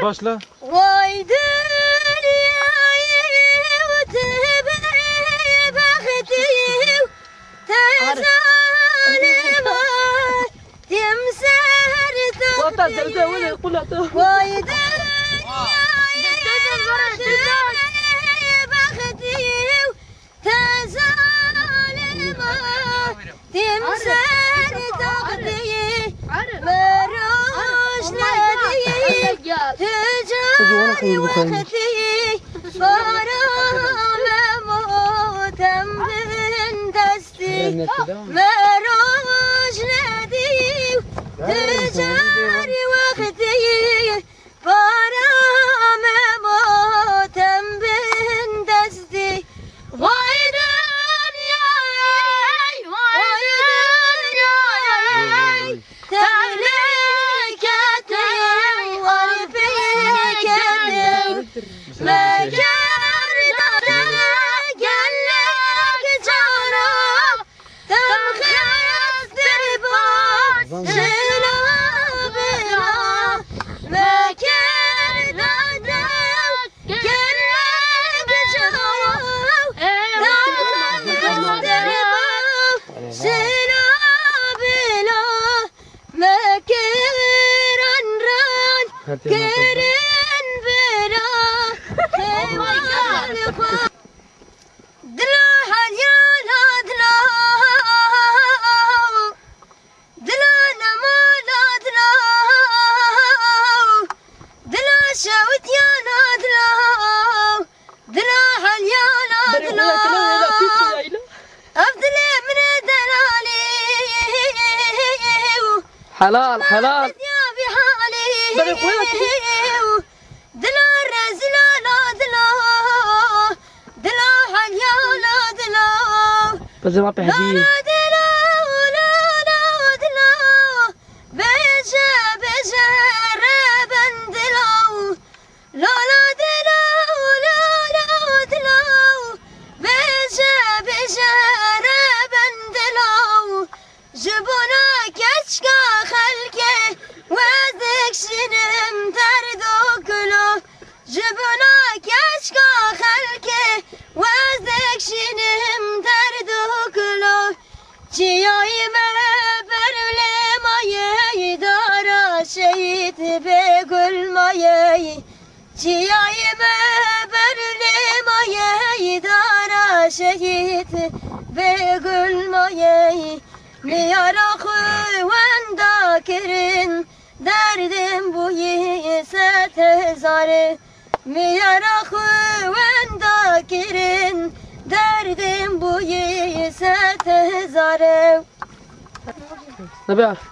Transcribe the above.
Başla. Vay dünyayı tebe baktı tezalime timser taktı. Vay dünyayı tebe baktı tezalime timser taktı. Meroş nedi tecari vakti faram motem bin desti. Meroş nedi tecari vakti faram motem bin desti. Vay dünyay, vay dünyay, tehliketeyim, varifeketim. Mekarda gellik canım, temkizdir başına bela. Mekarda gellik canım, temkizdir başına bela. Mekiran ran kerin bela. دلا حيانا دلا دلا نمالا دلا دلا شاوت يانا دلا دلا حيانا دلا أفضل من دلالي حلال حلال يا بحالي دلا رزلا لا دلا دلا حيانا دلا بس ما بحجين لا دلا لا لا دلا بيجا بيجا ربن دلا لا لا دلا لا لا دلا بيجا بيجا ربن دلا جبنا كشكا خلكي وذك شنم دردو كلو جبنا كشكا خلكي وذك شنم دردو كلو جياي ما برولي ما يدارا شيت بقول ما جياي ما برولي ما يدارا شيت بقول ما Niyara kuvvenda kirin derdim bu yise tezarı. Niyara kuvvenda kirin derdim bu yise tezarı. ما بيعرف